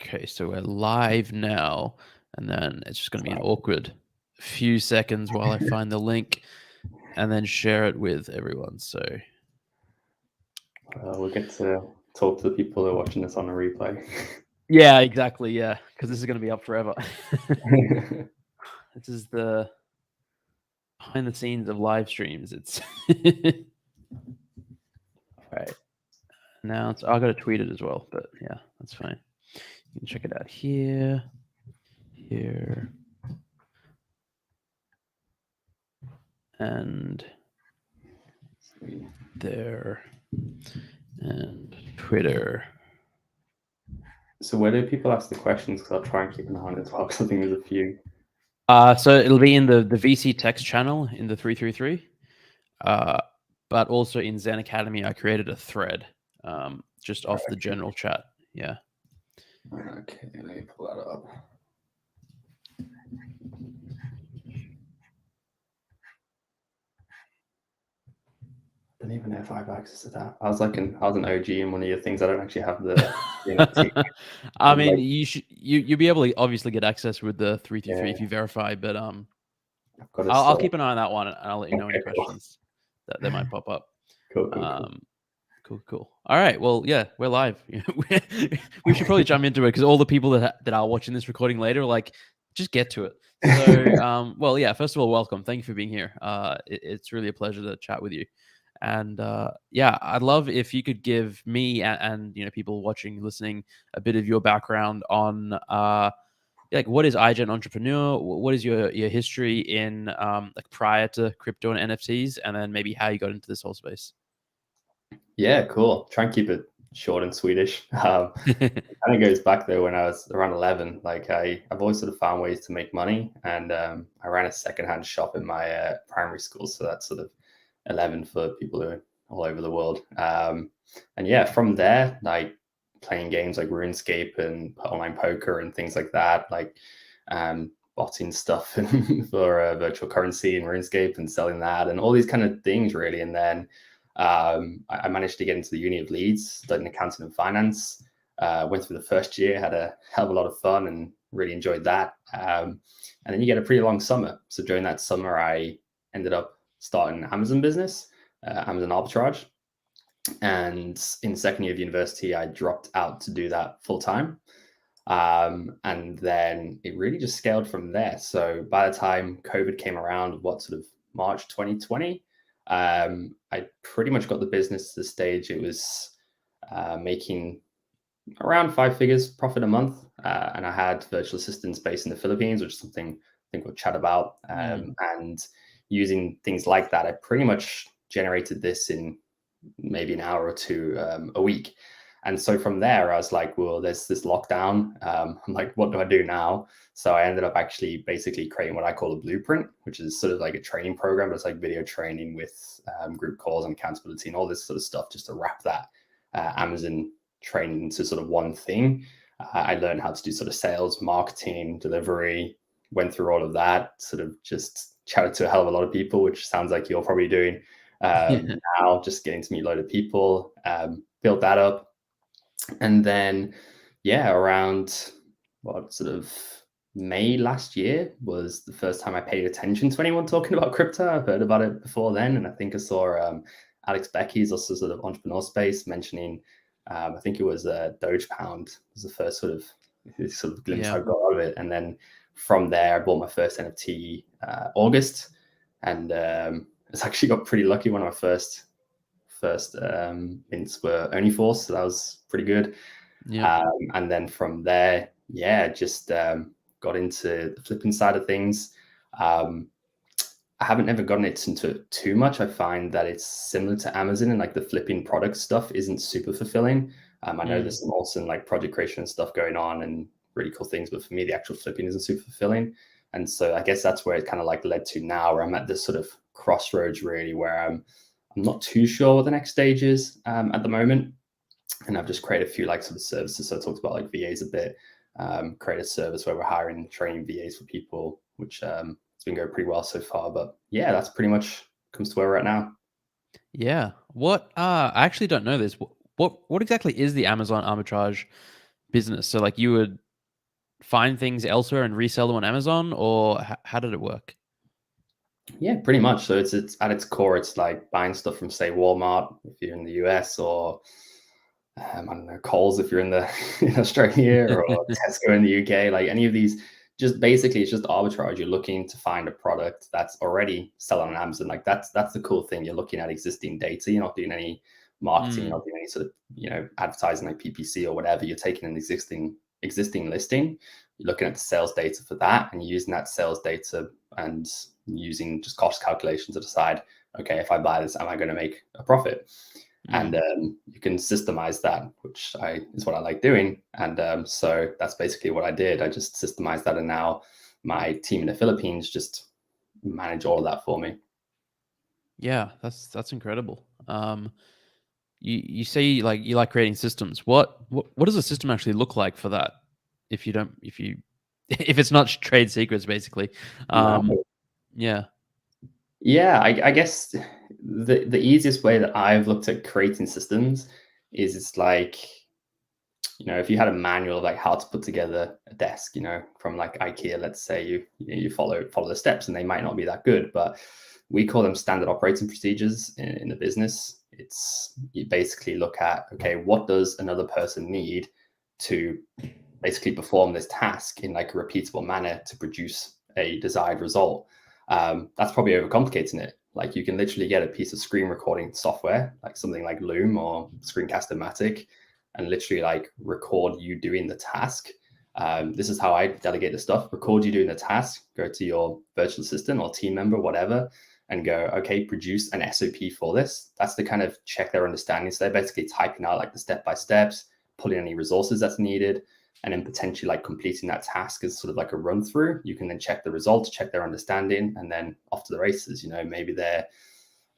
Okay, so we're live now, and then it's just going to be an awkward few seconds while I find the link and then share it with everyone. So we'll get to talk to the people who are watching this on a replay. yeah, exactly. Yeah, because this is going to be up forever. This is the behind the scenes of live streams. It's all right. Now I got to tweet it as well, but yeah, that's fine. You can check it out here, and there, and Twitter. So where do people ask the questions? Because I'll try and keep an eye on it as well, because I think there's a few. So it'll be in the VC text channel in the 333, but also in ZenAcademy, I created a thread just off the general chat. Yeah. Okay, let me pull that up. I don't even know if I have access to that. I was an OG in one of your things. I don't actually have the NFT. I mean, you'll be able to obviously get access with the 333 if you verify, but I'll keep an eye on that one, and I'll let you know any questions that might pop up. Cool. All right. Well, yeah, we're live. We should probably jump into it, because all the people that are watching this recording later are like, just get to it. So, well, yeah. First of all, welcome. Thank you for being here. It's really a pleasure to chat with you. And yeah, I'd love if you could give me and people watching, listening, a bit of your background on like, what is iGenEntrepreneur? What is your history in like prior to crypto and NFTs, and then maybe how you got into this whole space. Yeah, cool. Try and keep it short and Swedish. It kind of goes back though when I was around 11. Like I've always sort of found ways to make money, and I ran a secondhand shop in my primary school. So that's sort of 11 for people who are all over the world. And yeah, from there, like playing games like RuneScape and online poker and things like that, like botting stuff for virtual currency and RuneScape and selling that and all these kind of things really. And then I managed to get into the Uni of Leeds, studying accounting and finance. Went through the first year, had a hell of a lot of fun and really enjoyed that. And then you get a pretty long summer. So during that summer, I ended up starting an Amazon business, Amazon arbitrage. And in the second year of university, I dropped out to do that full time. And then it really just scaled from there. So by the time COVID came around, sort of March 2020, I pretty much got the business to the stage it was making around 5 figures profit a month. And I had virtual assistants based in the Philippines, which is something I think we'll chat about. And using things like that, I pretty much generated this in maybe an hour or two a week. And so from there, I was like, well, there's this lockdown. I'm like, what do I do now? So I ended up actually basically creating what I call a blueprint, which is sort of like a training program. But it's like video training with group calls and accountability and all this sort of stuff, just to wrap that Amazon training into sort of one thing. I learned how to do sort of sales, marketing, delivery, went through all of that, sort of just chatted to a hell of a lot of people, which sounds like you're probably doing now, just getting to meet a load of people, built that up. And then, yeah, around sort of May last year was the first time I paid attention to anyone talking about crypto. I've heard about it before then. And I think I saw Alex Becky's also sort of entrepreneur space mentioning, I think it was Doge Pound was the first sort of glimpse I got of it. And then from there, I bought my first NFT August. And it's actually got pretty lucky. One of my first mints were only force, so that was pretty good. And then from there, just got into the flipping side of things. I haven't ever gotten into it too much. I find that it's similar to Amazon, and like the flipping product stuff isn't super fulfilling. I know there's some awesome like project creation and stuff going on and really cool things, but for me, the actual flipping isn't super fulfilling. And so I guess that's where it kind of like led to now, where I'm at this sort of crossroads really, where I'm not too sure what the next stage is at the moment. And I've just created a few like sort of services. So I talked about like VAs a bit, create a service where we're hiring, training VAs for people, which it's been going pretty well so far. But yeah, that's pretty much comes to where we're at now. Yeah. What? I actually don't know this. What exactly is the Amazon arbitrage business? So like you would find things elsewhere and resell them on Amazon, or how did it work? Yeah, pretty much. So it's at its core, it's like buying stuff from, say, Walmart if you're in the US, or I don't know, Coles if you're in Australia, or Tesco in the UK. Like any of these, just basically it's just arbitrage. You're looking to find a product that's already selling on Amazon. Like that's the cool thing. You're looking at existing data. You're not doing any marketing. You're not doing any sort of advertising like PPC or whatever. You're taking an existing listing. You're looking at the sales data for that, and you're using that sales data and using just cost calculations to decide, okay, if I buy this, am I going to make a profit? And you can systemize that, which is what I like doing. And so that's basically what I did. I just systemized that, and now my team in the Philippines just manage all of that for me. Yeah, that's incredible. You say like you like creating systems. What does a system actually look like for that? If it's not trade secrets, basically. No. Yeah. Yeah, I guess the easiest way that I've looked at creating systems is it's like, if you had a manual of like how to put together a desk, from like IKEA, let's say you follow the steps, and they might not be that good, but we call them standard operating procedures in the business. It's, you basically look at, okay, what does another person need to basically perform this task in like a repeatable manner to produce a desired result. That's probably overcomplicating it. Like you can literally get a piece of screen recording software, like something like Loom or Screencast-O-Matic, and literally like record you doing the task. This is how I delegate the stuff. Record you doing the task, go to your virtual assistant or team member, whatever, and go, okay, produce an SOP for this. That's to kind of check their understanding. So they're basically typing out like the step-by-steps, pulling any resources that's needed, and then potentially like completing that task as sort of like a run through. You can then check the results, check their understanding, and then off to the races. Maybe that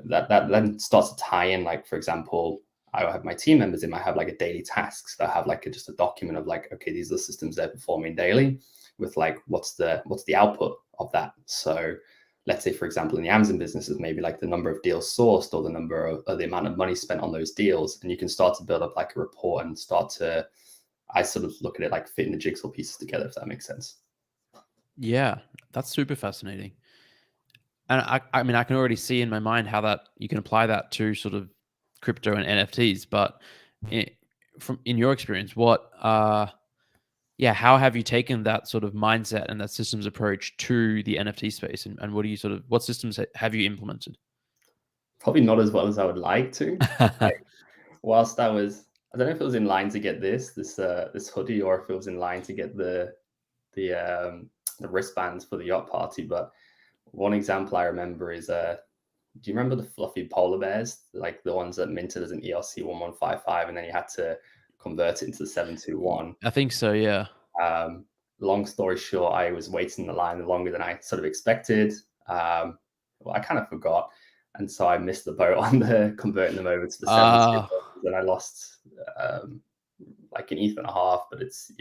then starts to tie in. Like, for example, I have my team members, they might have like a daily tasks. They'll have like just a document of like, okay, these are the systems they're performing daily with like, what's the output of that? So let's say, for example, in the Amazon businesses, maybe like the number of deals sourced or the number of, or the amount of money spent on those deals. And you can start to build up like a report and I sort of look at it like fitting the jigsaw pieces together, if that makes sense. Yeah, that's super fascinating. And I mean, I can already see in my mind how that you can apply that to sort of crypto and NFTs. But in your experience, how have you taken that sort of mindset and that systems approach to the NFT space? And what systems have you implemented? Probably not as well as I would like to. Whilst I don't know if it was in line to get this hoodie, or if it was in line to get the wristbands for the yacht party. But one example I remember is, do you remember the fluffy polar bears, like the ones that minted as an ERC 1155, and then you had to convert it into the 721? I think so, yeah. Long story short, I was waiting in the line longer than I sort of expected. Well, I kind of forgot, and so I missed the boat on the converting them over to the 721, and I lost like an ETH and a half. But it's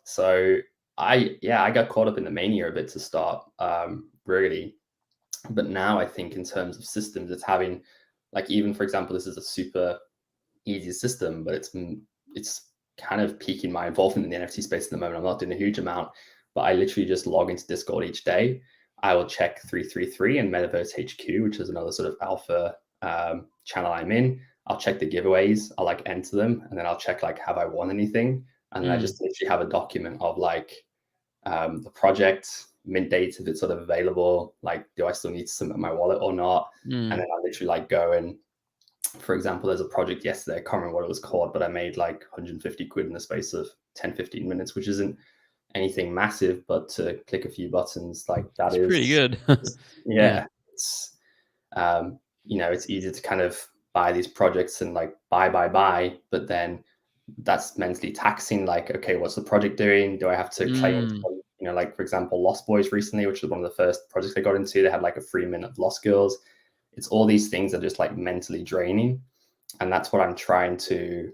So I got caught up in the mania a bit to start, really. But now I think in terms of systems, it's having, like, even for example, this is a super easy system, but it's kind of piquing my involvement in the NFT space at the moment. I'm not doing a huge amount, but I literally just log into Discord each day. I will check 333 and Metaverse HQ, which is another sort of alpha channel I'm in. I'll check the giveaways, I'll like enter them, and then I'll check like, have I won anything? And then I just literally have a document of like the project, mint date, if it's sort of available, like, do I still need to submit my wallet or not? And then I literally like go and, for example, there's a project yesterday, I can't remember what it was called, but I made like 150 quid in the space of 10-15 minutes, which isn't anything massive, but to click a few buttons, like that is pretty good. It's it's easy to kind of buy these projects and like buy, but then that's mentally taxing. Like, okay, what's the project doing? Do I have to claim, like, for example, Lost Boys recently, which was one of the first projects I got into, they had like a free minute of Lost Girls. It's all these things that are just like mentally draining. And that's what I'm trying to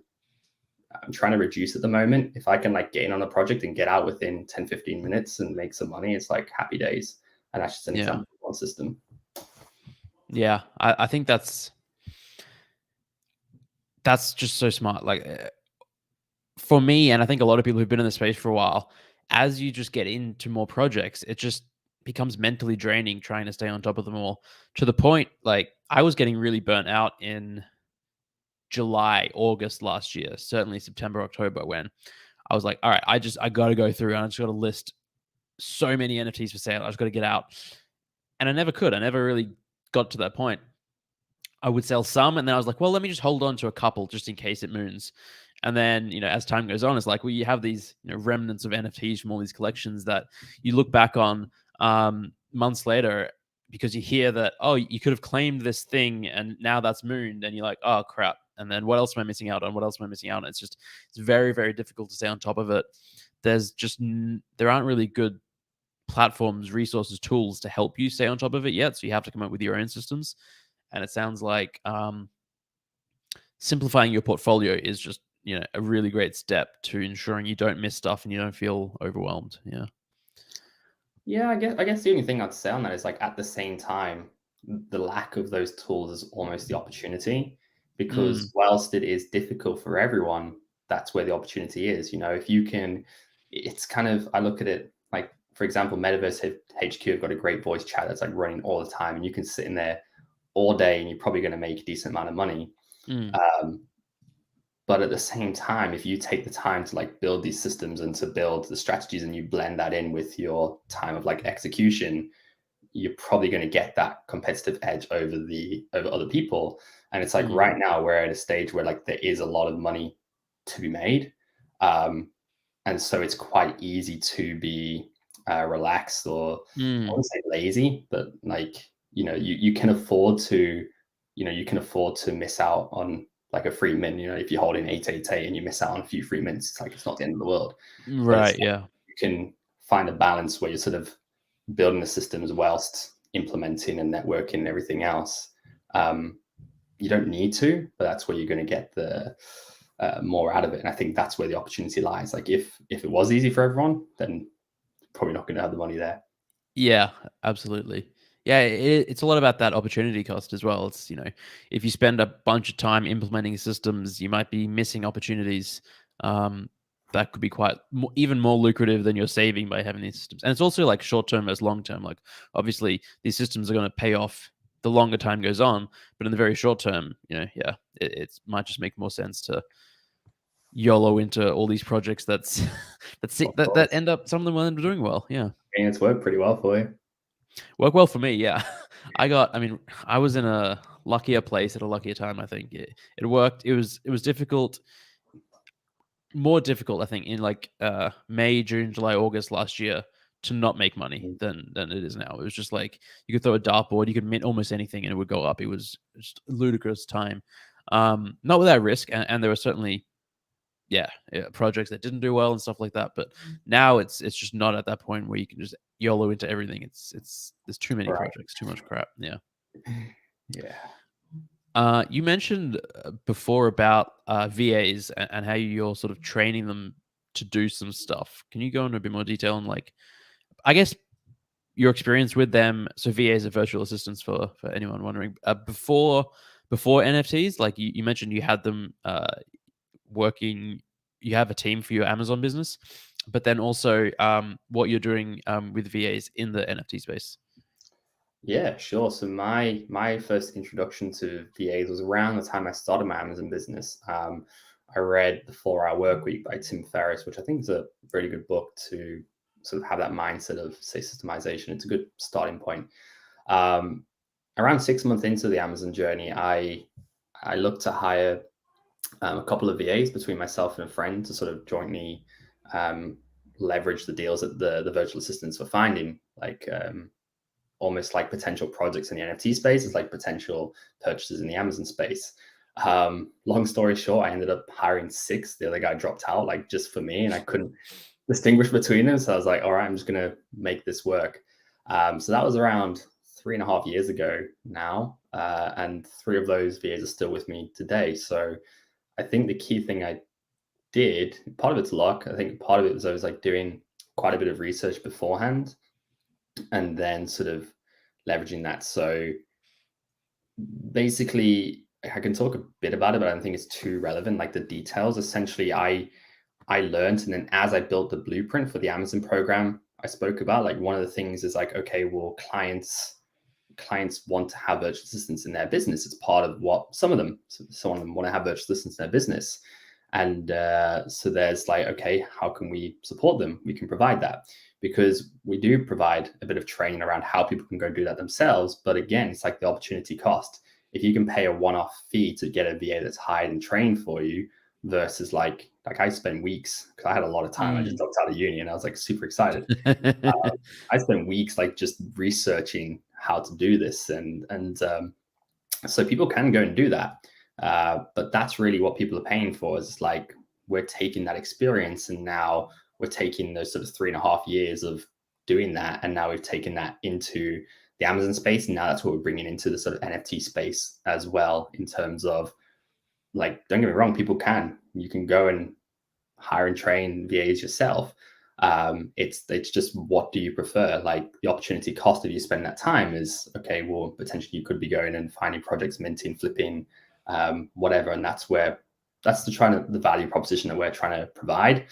reduce at the moment. If I can like get in on a project and get out within 10-15 minutes and make some money, it's like happy days. And that's just an example of one system. Yeah, I think that's just so smart. Like, for me, and I think a lot of people who've been in the space for a while, as you just get into more projects, it just becomes mentally draining trying to stay on top of them all, to the point like I was getting really burnt out in July, August last year, certainly September, October, when I was like, all right, I got to go through and I just got to list so many NFTs for sale. I just got to get out. And I never could. I never really got to that point. I would sell some, and then I was like, well, let me just hold on to a couple just in case it moons. And then, as time goes on, it's like, well, you have these remnants of NFTs from all these collections that you look back on months later because you hear that, oh, you could have claimed this thing and now that's mooned, and you're like, oh crap. And then what else am I missing out on? What else am I missing out on? It's very, very difficult to stay on top of it. There aren't really good platforms, resources, tools to help you stay on top of it yet. So you have to come up with your own systems. And it sounds like simplifying your portfolio is just a really great step to ensuring you don't miss stuff and you don't feel overwhelmed. Yeah, I guess the only thing I'd say on that is like at the same time, the lack of those tools is almost the opportunity, because whilst it is difficult for everyone, that's where the opportunity is. If you can, it's kind of, I look at it like, for example, Metaverse HQ have got a great voice chat that's like running all the time, and you can sit in there all day and you're probably going to make a decent amount of money. But at the same time, if you take the time to like build these systems and to build the strategies and you blend that in with your time of like execution, you're probably going to get that competitive edge over other people. And it's like right now we're at a stage where like there is a lot of money to be made. And so it's quite easy to be relaxed, or I wouldn't say lazy, but like, you can afford to, miss out on like a free mint. If you're holding 888 and you miss out on a few free mints, it's like, it's not the end of the world. Right. Yeah. You can find a balance where you're sort of building the systems whilst implementing and networking and everything else. You don't need to, but that's where you're going to get the more out of it. And I think that's where the opportunity lies. Like if it was easy for everyone, then probably not going to have the money there. Yeah, absolutely. Yeah, it's a lot about that opportunity cost as well. It's, if you spend a bunch of time implementing systems, you might be missing opportunities that could be even more lucrative than you're saving by having these systems. And it's also like short term as long term. Like obviously these systems are going to pay off the longer time goes on, but in the very short term, it might just make more sense to YOLO into all these projects that end up, some of them will end up doing well. Yeah. And it's worked pretty well for you. Worked well for me, yeah. I was in a luckier place at a luckier time, I think. It worked. It was difficult, more difficult, I think, in like May, June, July, August last year to not make money than it is now. It was just like you could throw a dartboard, you could mint almost anything and it would go up. It was just a ludicrous time. Not without risk, and there were certainly projects that didn't do well and stuff like that. But now it's just not at that point where you can just YOLO into everything. It's there's too many projects, too much crap. Yeah. You mentioned before about VAs and how you're sort of training them to do some stuff. Can you go into a bit more detail on, like, I guess, your experience with them? So VAs are virtual assistants for anyone wondering. Before NFTs, like you mentioned, you had them working. You have a team for your Amazon business, but then also what you're doing with VAs in the NFT space. Yeah, sure. So my first introduction to VAs was around the time I started my Amazon business. I read The 4-Hour Workweek by Tim Ferriss, which I think is a really good book to sort of have that mindset of, say, systemization. It's a good starting point. Around 6 months into the Amazon journey, I looked to hire a couple of VAs between myself and a friend to sort of jointly leverage the deals that the virtual assistants were finding, like almost like potential projects in the NFT space as like potential purchases in the Amazon space. Long story short, I ended up hiring 6. The other guy dropped out, like, just for me, and I couldn't distinguish between them. So I was like, all right, I'm just going to make this work. So that was around 3.5 years ago now. And 3 of those VAs are still with me today. So I think the key thing I did, part of it's luck. I think part of it was I was like doing quite a bit of research beforehand and then sort of leveraging that. So basically, I can talk a bit about it, but I don't think it's too relevant, like the details. Essentially, I I learned, and then as I built the blueprint for the Amazon program I spoke about, like one of the things is like, okay, well, clients want to have virtual assistants in their business. It's part of what some of them want to have virtual assistants in their business. And so there's like, okay, how can we support them? We can provide that because we do provide a bit of training around how people can go do that themselves. But again, it's like the opportunity cost. If you can pay a one-off fee to get a VA that's hired and trained for you versus like I spent weeks, because I had a lot of time. I just dropped out of uni and I was like super excited. I spent weeks like just researching how to do this, and so people can go and do that. But that's really what people are paying for, is like we're taking that experience and now we're taking those sort of 3.5 years of doing that, and now we've taken that into the Amazon space, and now that's what we're bringing into the sort of NFT space as well, in terms of like, don't get me wrong, you can go and hire and train VAs yourself. It's just, what do you prefer? Like the opportunity cost if you spend that time is, okay, well, potentially you could be going and finding projects, minting, flipping, whatever. And that's the value proposition that we're trying to provide.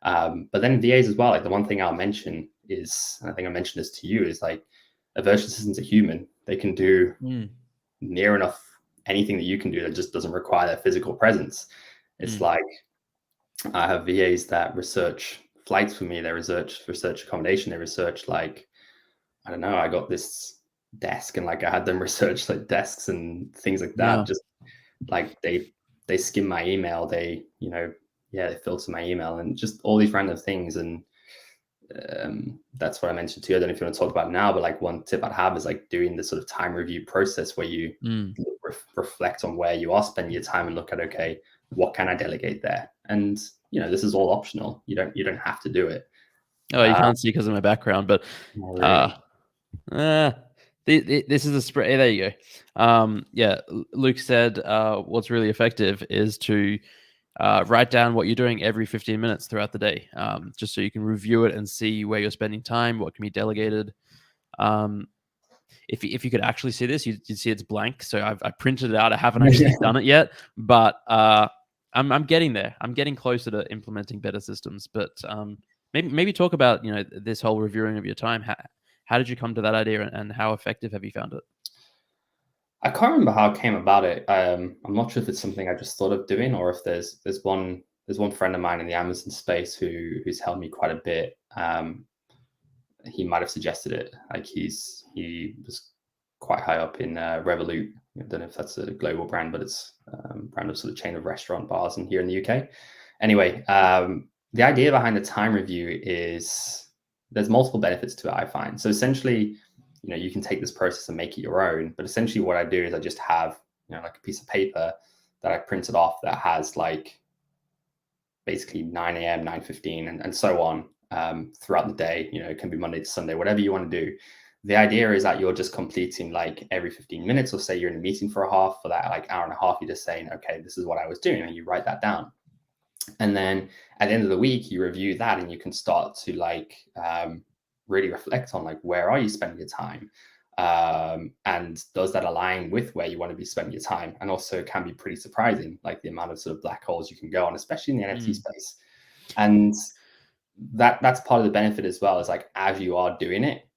But then VAs as well, like the one thing I'll mention is, and I think I mentioned this to you, is like a virtual assistant's a human. They can do near enough anything that you can do that just doesn't require their physical presence. It's like, I have VAs that research flights for me. They research accommodation. They research, like, I don't know, I got this desk and like I had them research like desks and things like that. Yeah. Just like they skim my email. They filter my email and just all these random things. And that's what I mentioned to you. I don't know if you want to talk about it now, but like one tip I'd have is like doing the sort of time review process where you reflect on where you are spending your time and look at, okay, what can I delegate there? And this is all optional. You don't have to do it. Oh, you can't see because of my background, but this is a spray. There you go. Yeah, Luke said what's really effective is to write down what you're doing every 15 minutes throughout the day, just so you can review it and see where you're spending time, what can be delegated. If you could actually see this, you'd see it's blank. So I printed it out. I haven't actually done it yet, but I'm getting there. I'm getting closer to implementing better systems. But maybe talk about this whole reviewing of your time. How did you come to that idea, and how effective have you found it? I can't remember how I came about it. I'm not sure if it's something I just thought of doing, or if there's one friend of mine in the Amazon space who's helped me quite a bit. He might have suggested it. Like he was quite high up in Revolut. I don't know if that's a global brand, but it's a brand of sort of chain of restaurant bars here in the UK. Anyway, the idea behind the time review is there's multiple benefits to it, I find. So essentially, you can take this process and make it your own. But essentially what I do is I just have, like a piece of paper that I printed off that has like basically 9 a.m., 9:15 and so on throughout the day. It can be Monday to Sunday, whatever you want to do. The idea is that you're just completing like every 15 minutes, or say you're in a meeting for that like hour and a half, you're just saying, okay, this is what I was doing, and you write that down. And then at the end of the week, you review that, and you can start to like really reflect on like, where are you spending your time? And does that align with where you want to be spending your time? And also it can be pretty surprising, like the amount of sort of black holes you can go on, especially in the NFT space. And that's part of the benefit as well, is like, as you are doing it,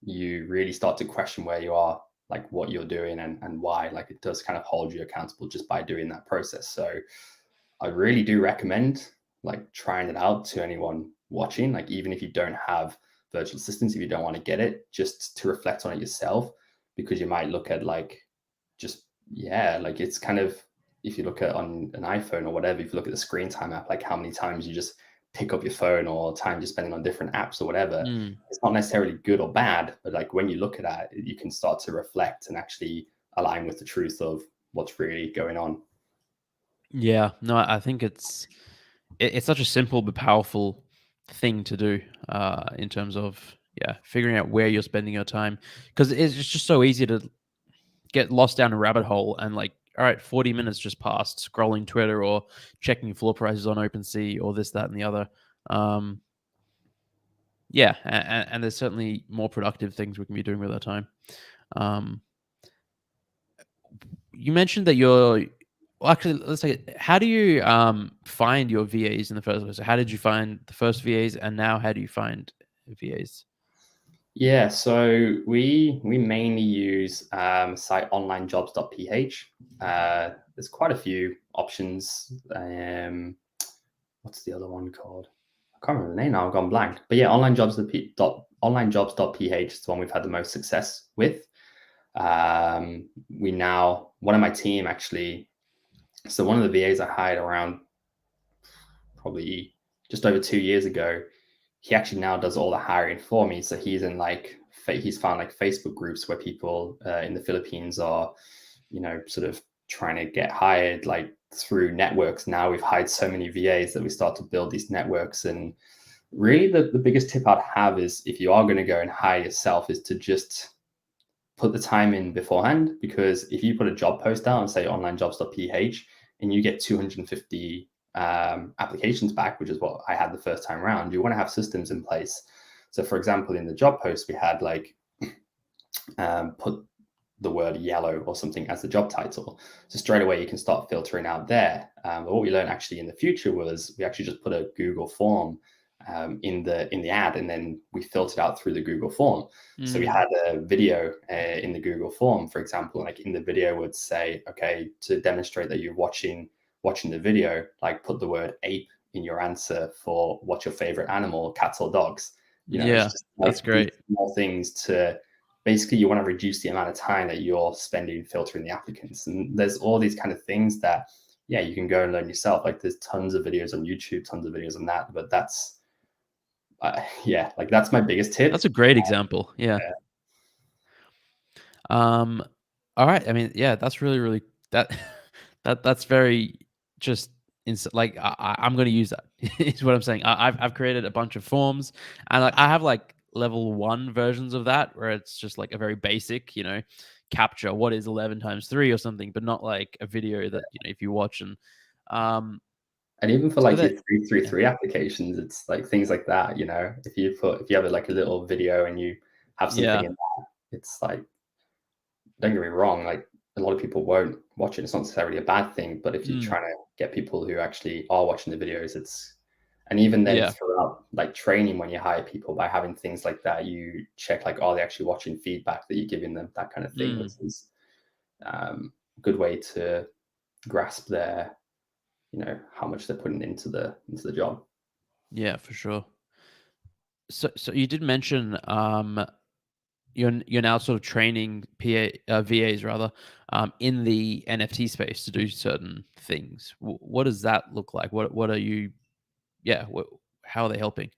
you really start to question where you are, like what you're doing and why. Like it does kind of hold you accountable just by doing that process. So I really do recommend like trying it out to anyone watching, like even if you don't have virtual assistants, if you don't want to get it, just to reflect on it yourself, because you might look at like, like it's kind of, if you look at on an iPhone or whatever, if you look at the screen time app, like how many times you just pick up your phone, or time you're spending on different apps or whatever. It's not necessarily good or bad, but like when you look at that, you can start to reflect and actually align with the truth of what's really going on. Yeah, no, I think it's such a simple but powerful thing to do in terms of figuring out where you're spending your time, because it's just so easy to get lost down a rabbit hole and like, all right, 40 minutes just passed scrolling Twitter or checking floor prices on OpenSea or this, that, and the other. And there's certainly more productive things we can be doing with our time. You mentioned that you're Well, actually, let's take it. How do you find your VAs in the first place? So how did you find the first VAs, and now how do you find VAs? Yeah, so we mainly use site onlinejobs.ph. There's quite a few options. What's the other one called? I can't remember the name now. I've gone blank. But yeah, onlinejobs.ph is the one we've had the most success with. We now, one of my team actually, so one of the VAs I hired around probably just over 2 years ago, he actually now does all the hiring for me. So he's in like, he's found like Facebook groups where people in the Philippines are, sort of trying to get hired like through networks. Now we've hired so many VAs that we start to build these networks. And really the biggest tip I'd have is, if you are going to go and hire yourself, is to just put the time in beforehand. Because if you put a job post out and say onlinejobs.ph and you get 250 applications back, which is what I had the first time around, you want to have systems in place. So for example, in the job post, we had like put the word yellow or something as the job title. So straight away you can start filtering out there. But what we learned actually in the future was we actually just put a Google form in the ad, and then we filtered out through the Google form. So we had a video in the Google form, for example, like in the video would say, okay, to demonstrate that you're watching the video, like put the word ape in your answer for what's your favorite animal, cats or dogs. Yeah, it's just like that's great. Small things to basically, you want to reduce the amount of time that you're spending filtering the applicants. And there's all these kind of things that, yeah, you can go and learn yourself. Like there's tons of videos on YouTube, tons of videos on that, but that's, like that's my biggest tip. That's a great example. Yeah. All right. I mean, yeah, that's really, really that's very just like I'm going to use that is what I'm saying. I've created a bunch of forms, and like I have like level 1 versions of that where it's just like a very basic, capture what is 11 times 3 or something, but not like a video that if you watch and even for so like that, your 333 applications, it's like things like that. If you have like a little video and you have something in that, it's like, don't get me wrong, like a lot of people won't watch it. It's not necessarily a bad thing, but if you're trying to get people who actually are watching the videos, and even then throughout like training, when you hire people, by having things like that, you check like, are they actually watching feedback that you're giving them, that kind of thing, which is a good way to grasp their, how much they're putting into the job. Yeah, for sure. So you did mention you're now sort of training VAs rather in the NFT space to do certain things. What does that look like? What are you? Yeah, how are they helping?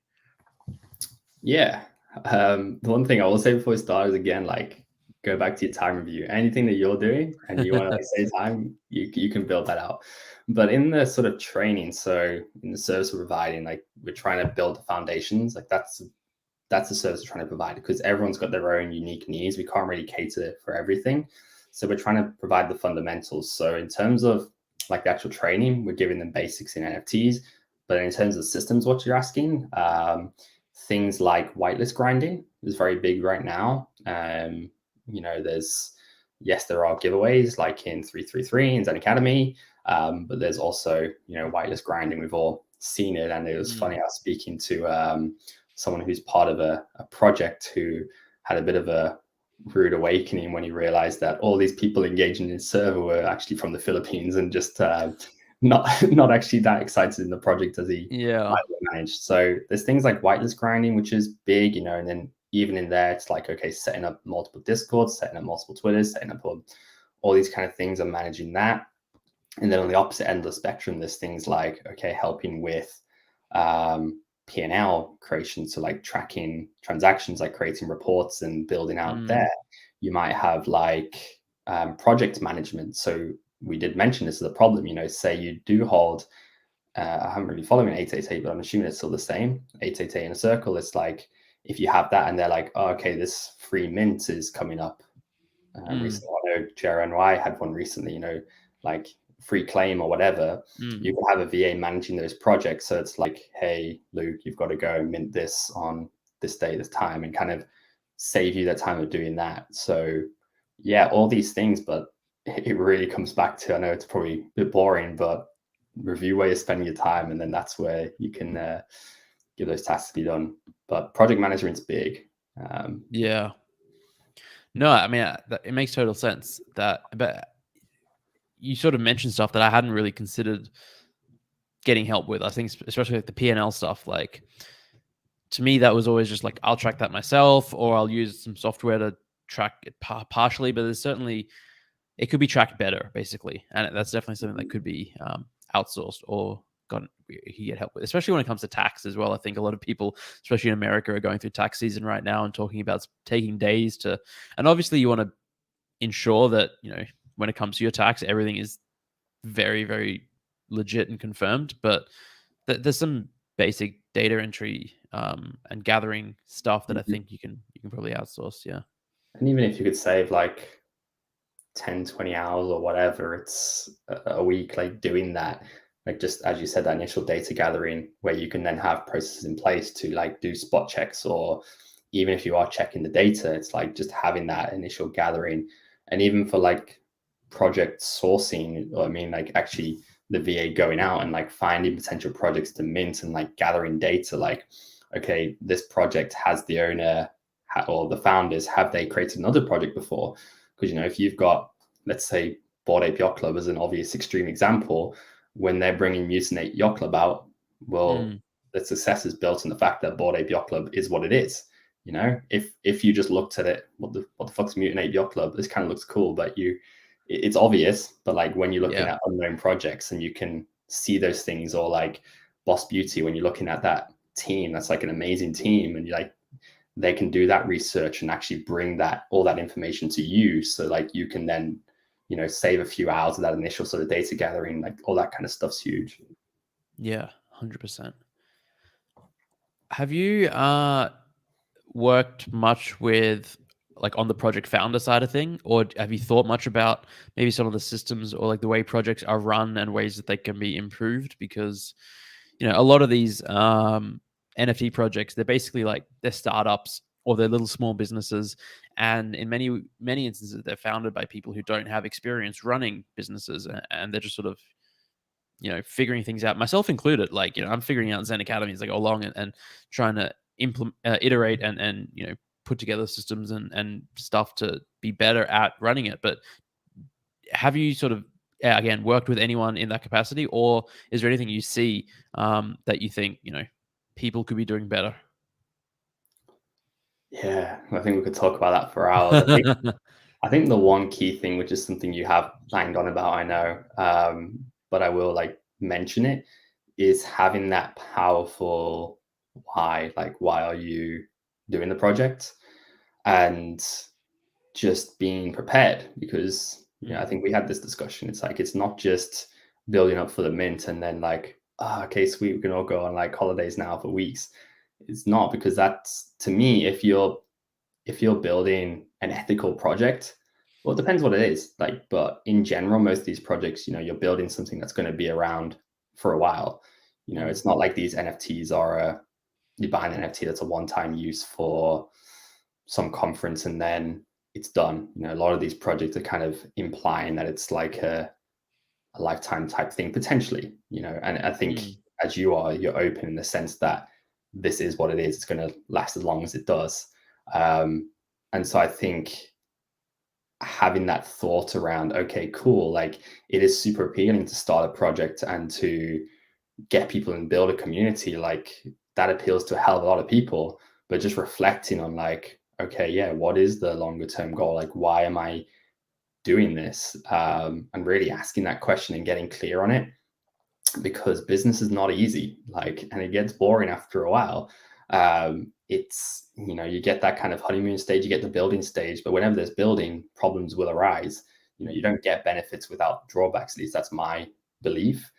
Yeah, the one thing I will say before we start is, again, like, go back to your time review. Anything that you're doing and you want to like save time, you can build that out. But in the sort of training, so in the service we're providing, like we're trying to build the foundations. Like that's the service we're trying to provide, because everyone's got their own unique needs. We can't really cater for everything. So we're trying to provide the fundamentals. So in terms of like the actual training, we're giving them basics in NFTs. But in terms of systems, what you're asking, things like whitelist grinding is very big right now. There are giveaways like in 333 and ZenAcademy, but there's also, whitelist grinding. We've all seen it. And it was funny, I was speaking to someone who's part of a project who had a bit of a rude awakening when he realized that all these people engaging in his server were actually from the Philippines and just not actually that excited in the project as he managed. So there's things like whitelist grinding, which is big, and then even in there, it's like, okay, setting up multiple Discords, setting up multiple Twitters, setting up all these kind of things and managing that. And then on the opposite end of the spectrum, there's things like, okay, helping with P&L creation, so like tracking transactions, like creating reports and building out there. You might have like project management. So we did mention this as a problem, say you do hold, I haven't really followed 888, but I'm assuming it's still the same, 888 in a circle. It's like, if you have that and they're like, oh, okay, this free mint is coming up. Recently, I know JRNY had one recently, like free claim or whatever. You can have a VA managing those projects. So it's like, hey, Luke, you've got to go mint this on this day, this time, and kind of save you that time of doing that. So yeah, all these things. But it really comes back to, I know it's probably a bit boring, but review where you're spending your time, and then that's where you can give those tasks to be done. But project management's big. Yeah. No, I mean, it makes total sense but you sort of mentioned stuff that I hadn't really considered getting help with. I think especially like the P&L stuff, like to me, that was always just like, I'll track that myself, or I'll use some software to track it partially, but there's certainly, it could be tracked better basically. And that's definitely something that could be outsourced or you get help with, especially when it comes to tax as well. I think a lot of people, especially in America, are going through tax season right now and talking about taking days to, and obviously you want to ensure that, when it comes to your tax, everything is very, very legit and confirmed, but there's some basic data entry and gathering stuff that I think you can probably outsource. Yeah. And even if you could save like 10, 20 hours or whatever, it's a week, like doing that, like just as you said, that initial data gathering where you can then have processes in place to like do spot checks, or even if you are checking the data, it's like just having that initial gathering. And even for like project sourcing, I mean, like actually the VA going out and like finding potential projects to mint and like gathering data, like, okay, this project has the owner or the founders, have they created another project before? Because, if you've got, let's say, Bored Ape Yacht Club as an obvious extreme example, when they're bringing Mutinate Yacht Club out, well, the success is built on the fact that Bored Ape Yacht Club is what it is. If you just looked at it, what the fuck's Mutinate Yacht Club? This kind of looks cool, but it's obvious. But like when you're looking at unknown projects and you can see those things, or like Boss Beauty, when you're looking at that team, that's like an amazing team, and you're like, they can do that research and actually bring all that information to you. So like you can then, save a few hours of that initial sort of data gathering, like all that kind of stuff's huge. Yeah, 100%. Have you worked much with like on the project founder side of thing, or have you thought much about maybe some of the systems or like the way projects are run and ways that they can be improved? Because, a lot of these NFT projects, they're basically like they're startups or they're little small businesses. And in many, many instances, they're founded by people who don't have experience running businesses, and they're just sort of, figuring things out, myself included. Like, I'm figuring out ZenAcademy as I go along and trying to implement, iterate and, put together systems and stuff to be better at running it. But have you sort of, again, worked with anyone in that capacity, or is there anything you see that you think, people could be doing better? Yeah, I think we could talk about that for hours. I think the one key thing, which is something you have banged on about, I know, but I will like mention it, is having that powerful why. Like, why are you doing the project? And just being prepared, because I think we had this discussion. It's like, it's not just building up for the mint and then like, okay, sweet, we can all go on like holidays now for weeks. It's not, because that's, to me, if you're building an ethical project, well, it depends what it is, like, but in general, most of these projects, you're building something that's going to be around for a while. It's not like these NFTs are you buy an NFT that's a one-time use for some conference and then it's done. A lot of these projects are kind of implying that it's like a lifetime type thing potentially, and I think as you're open in the sense that this is what it is. It's going to last as long as it does. And so I think having that thought around, okay, cool, like it is super appealing to start a project and to get people and build a community, like that appeals to a hell of a lot of people. But just reflecting on like, okay, yeah, what is the longer term goal? Like, why am I doing this? And really asking that question and getting clear on it, because business is not easy, like, and it gets boring after a while. It's, you get that kind of honeymoon stage, you get the building stage, but whenever there's building, problems will arise. You don't get benefits without drawbacks. At least that's my belief.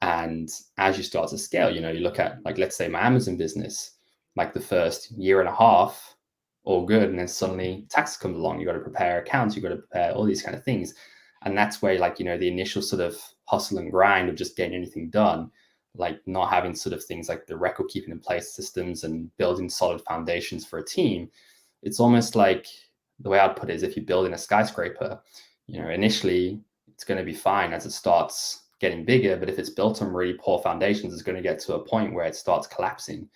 And as you start to scale, you look at, like, let's say my Amazon business, like the first year and a half, all good. And then suddenly tax comes along. You got to prepare accounts, you got to prepare all these kind of things. And that's where, like, the initial sort of hustle and grind of just getting anything done, like not having sort of things like the record keeping in place systems and building solid foundations for a team. It's almost like, the way I'd put it is, if you're building a skyscraper, initially it's going to be fine as it starts getting bigger, but if it's built on really poor foundations, it's going to get to a point where it starts collapsing.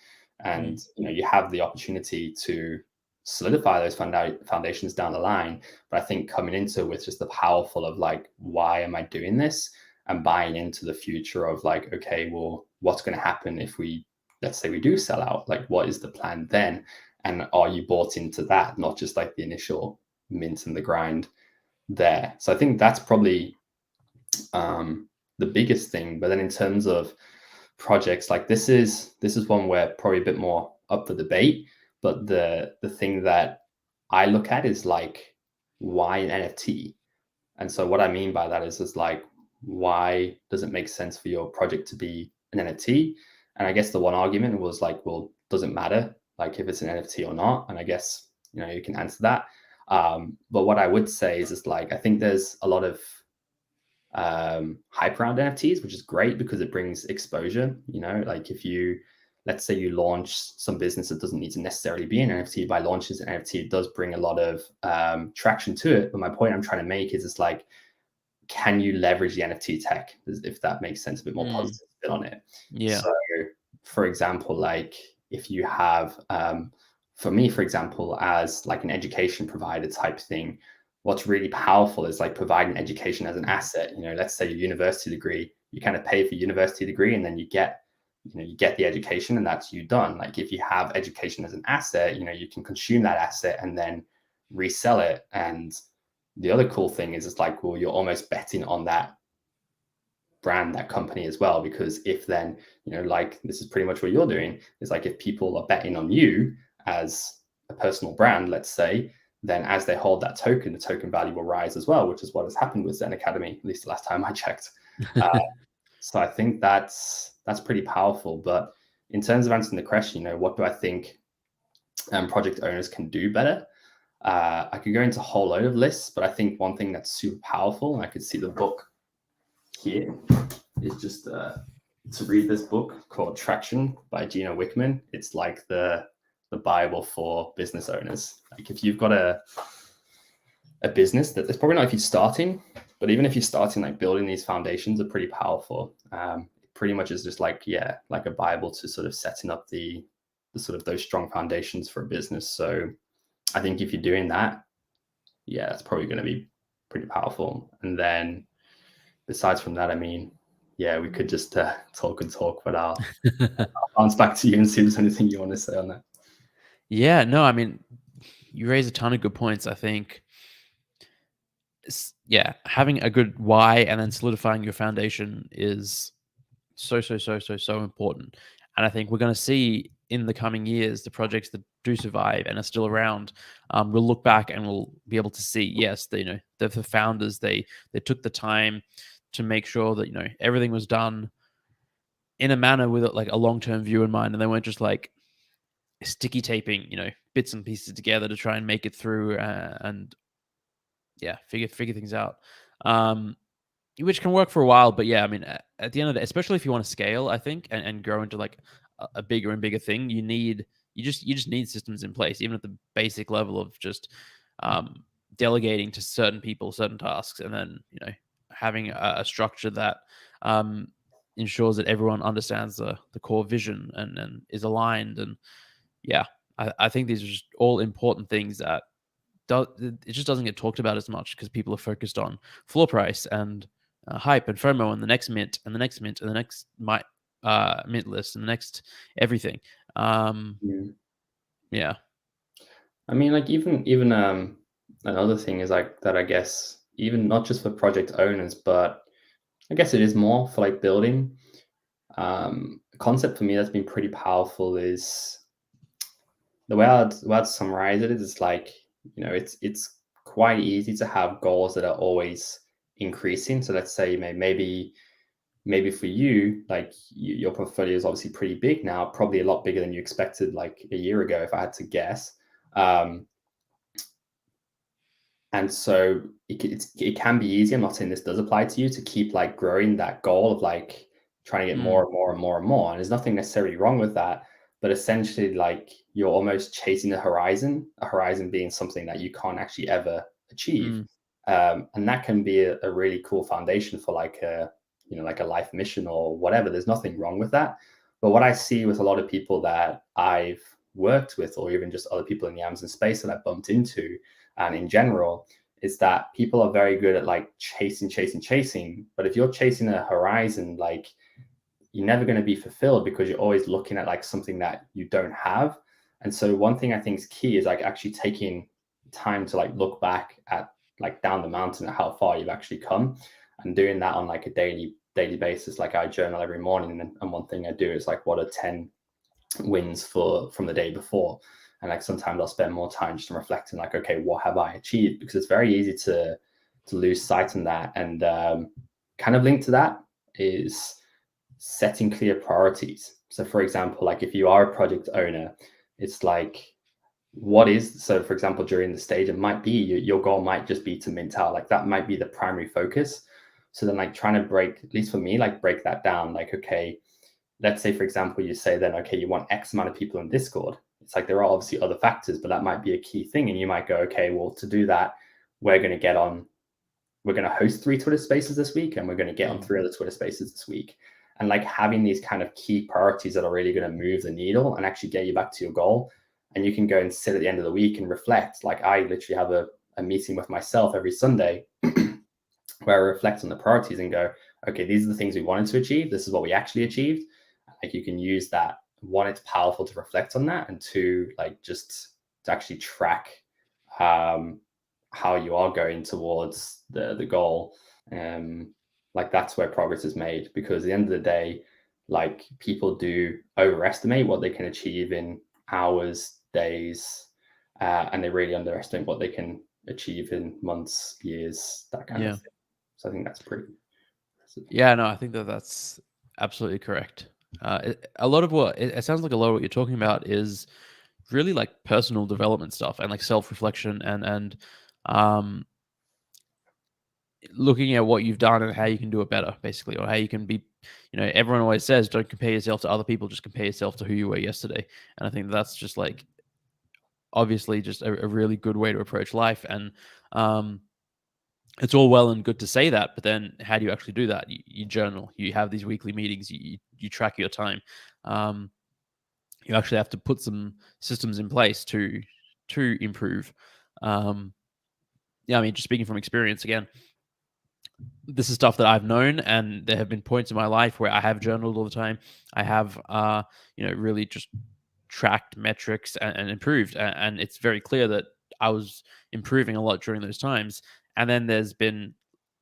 And you have the opportunity to solidify those foundations down the line. But I think coming into it with just the powerful of like, why am I doing this? And buying into the future of like, okay, well, what's going to happen if let's say we do sell out? Like, what is the plan then? And are you bought into that? Not just like the initial mint and the grind there. So I think that's probably the biggest thing. But then in terms of projects, like this is one where probably a bit more up for debate. But the thing that I look at is like, why an NFT? And so what I mean by that is like, why does it make sense for your project to be an NFT? And I guess the one argument was like, well, does it matter like if it's an NFT or not? And I guess you can answer that. But what I would say is like, I think there's a lot of hype around NFTs, which is great because it brings exposure. Like let's say you launch some business that doesn't need to necessarily be an NFT. By launching an NFT, it does bring a lot of traction to it. But my point I'm trying to make is it's like, can you leverage the NFT tech, if that makes sense, a bit more positive spin on it? Yeah. So for example, like if you have, for me, for example, as like an education provider type thing, what's really powerful is like providing education as an asset. Let's say your university degree, you kind of pay for university degree and then you get the education and that's you done. Like if you have education as an asset, you can consume that asset and then resell it. And the other cool thing is it's like, well, you're almost betting on that brand, that company as well, because if then, like this is pretty much what you're doing, is like if people are betting on you as a personal brand, let's say, then as they hold that token, the token value will rise as well, which is what has happened with ZenAcademy, at least the last time I checked. So I think that's pretty powerful. But in terms of answering the question, what do I think project owners can do better? I could go into a whole load of lists, but I think one thing that's super powerful, and I could see the book here, is just to read this book called Traction by Gino Wickman. It's like the Bible for business owners. Like if you've got a business that it's probably not if you're starting, but even if you're starting, like building these foundations are pretty powerful. It pretty much is just like a Bible to sort of setting up the sort of those strong foundations for a business. So I think if you're doing that, that's probably going to be pretty powerful. And then besides from that, I mean, we could just talk and talk, but I'll bounce back to you and see if there's anything you want to say on that. Yeah, no, I mean, you raise a ton of good points. I think, having a good why and then solidifying your foundation is so important. And I think we're going to see in the coming years, the projects that do survive and are still around, we'll look back and we'll be able to see, yes, the founders, they took the time to make sure that, everything was done in a manner with like a long-term view in mind. And they weren't just like sticky taping, bits and pieces together to try and make it through and figure things out. Which can work for a while, but I mean, at the end of the day, especially if you want to scale, I think, and grow into like a bigger and bigger thing, you just need systems in place, even at the basic level of just delegating to certain people certain tasks, and then having a structure that ensures that everyone understands the core vision and is aligned. And I think these are just all important things that it just doesn't get talked about as much because people are focused on floor price and hype and FOMO and the next mint and the next mint and the next mint list and the next everything. I mean, like even another thing is like that, I guess, even not just for project owners, but I guess it is more for like building. A concept for me that's been pretty powerful is the way I'd summarize it is like, it's quite easy to have goals that are always increasing. So let's say maybe for you, like your portfolio is obviously pretty big now, probably a lot bigger than you expected like a year ago, if I had to guess. And so it can be easy. I'm not saying this does apply to you, to keep like growing that goal of like trying to get more and more and more and more. And there's nothing necessarily wrong with that. But essentially, like you're almost chasing a horizon being something that you can't actually ever achieve. And that can be a really cool foundation for like a, like a life mission or whatever. There's nothing wrong with that. But what I see with a lot of people that I've worked with, or even just other people in the Amazon space that I've bumped into, and in general, is that people are very good at like chasing. But if you're chasing a horizon, like you're never going to be fulfilled because you're always looking at like something that you don't have. And so one thing I think is key is like actually taking time to like look back at like down the mountain at how far you've actually come, and doing that on like a daily basis. Like I journal every morning, and one thing I do is like, what are 10 wins from the day before? And like sometimes I'll spend more time just reflecting like, okay, what have I achieved? Because it's very easy to lose sight on that. And kind of linked to that is setting clear priorities. So for example, like if you are a project owner, it's like, so for example, during the stage, it might be your goal might just be to mint out. Like that might be the primary focus. So then like trying to break, at least for me, like break that down. Like, okay, let's say, for example, you say then, okay, you want X amount of people in Discord. It's like there are obviously other factors, but that might be a key thing. And you might go, okay, well, to do that, we're going to host 3 Twitter spaces this week, and we're going to get on 3 other Twitter spaces this week. And like having these kind of key priorities that are really going to move the needle and actually get you back to your goal. And you can go and sit at the end of the week and reflect. Like I literally have a meeting with myself every Sunday where I reflect on the priorities and go, okay, these are the things we wanted to achieve. This is what we actually achieved. Like you can use that. 1, it's powerful to reflect on that, and 2, like just to actually track how you are going towards the goal. Like that's where progress is made, because at the end of the day, like people do overestimate what they can achieve in hours, days, and they really underestimate what they can achieve in months, years, that kind of thing. So I think that's pretty impressive. Yeah, no, I think that's absolutely correct. A lot of what it sounds like a lot of what you're talking about is really like personal development stuff and like self-reflection and looking at what you've done and how you can do it better, basically, or how you can be, everyone always says, don't compare yourself to other people, just compare yourself to who you were yesterday. And I think that's just like, obviously just a really good way to approach life. And it's all well and good to say that, but then how do you actually do that? You journal, you have these weekly meetings, you track your time. You actually have to put some systems in place to improve. Yeah, I mean, just speaking from experience again, this is stuff that I've known, and there have been points in my life where I have journaled all the time. I have, really just tracked metrics and improved. And it's very clear that I was improving a lot during those times. And then there's been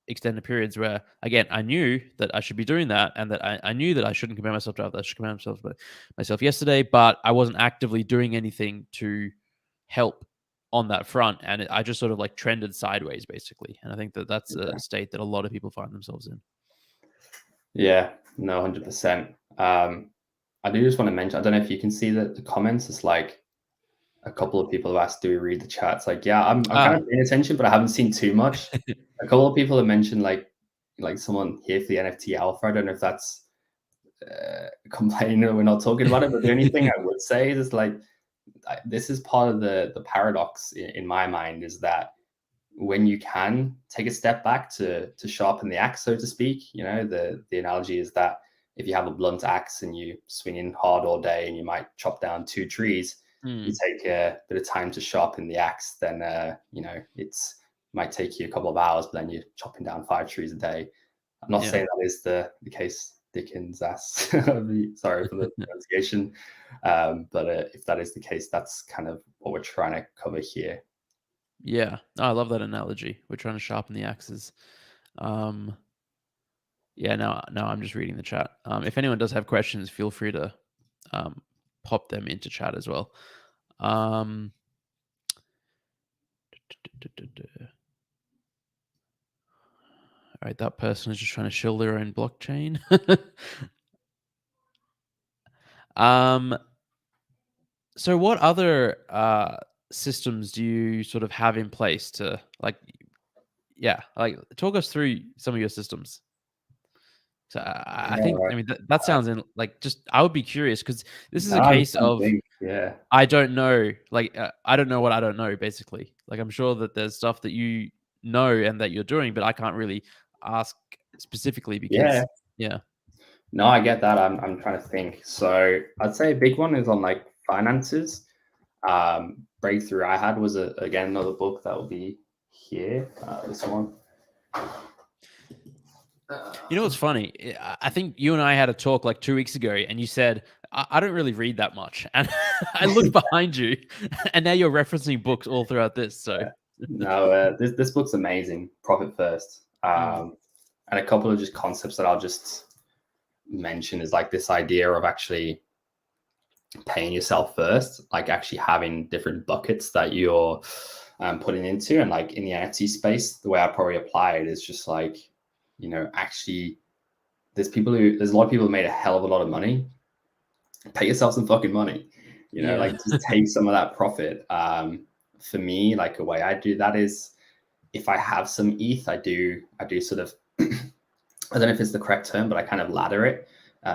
extended periods where, again, I knew that I should be doing that, and that I knew that I shouldn't compare myself to others. I should compare myself yesterday, but I wasn't actively doing anything to help on that front, and I just sort of like trended sideways, basically. And I think that that's a state that a lot of people find themselves in. Yeah, no, 100%. I do just want to mention, I don't know if you can see the comments. It's like a couple of people have asked, do we read the chat? It's like, yeah, I'm kind of paying attention, but I haven't seen too much. A couple of people have mentioned like someone here for the NFT alpha. I don't know if that's complaining that we're not talking about it, but the only thing I would say is like, this is part of the paradox in my mind, is that when you can take a step back to sharpen the axe, so to speak, the analogy is that if you have a blunt axe and you swing in hard all day and you might chop down 2 trees, you take a bit of time to sharpen the axe, then it might take you a couple of hours, but then you're chopping down 5 trees a day. I'm not saying that is the case. Dickens ass. Sorry for the pronunciation. But if that is the case, that's kind of what we're trying to cover here. Yeah, I love that analogy. We're trying to sharpen the axes. Yeah, no, I'm just reading the chat. If anyone does have questions, feel free to pop them into chat as well. All right, that person is just trying to shill their own blockchain. So what other systems do you sort of have in place to talk us through some of your systems? So I think, I mean, that sounds I would be curious, because this is a case of, I don't know, I don't know what I don't know, basically. Like, I'm sure that there's stuff that you know and that you're doing, but I can't really ask specifically because Yeah. No, I get that. I'm trying to think. So I'd say a big one is on like finances. Breakthrough I had was again another book that will be here. This one. You know what's funny? I think you and I had a talk like 2 weeks ago, and you said, I don't really read that much. And I looked behind you, and now you're referencing books all throughout this. So, no, this book's amazing. Profit First. And a couple of just concepts that I'll just mention is like this idea of actually paying yourself first, like actually having different buckets that you're putting into. And like in the NFT space, the way I probably apply it is just like, actually there's a lot of people who made a hell of a lot of money. Pay yourself some fucking money, like just take some of that profit. For me, like a way I do that is if I have some ETH, I do sort of, I don't know if it's the correct term, but I kind of ladder it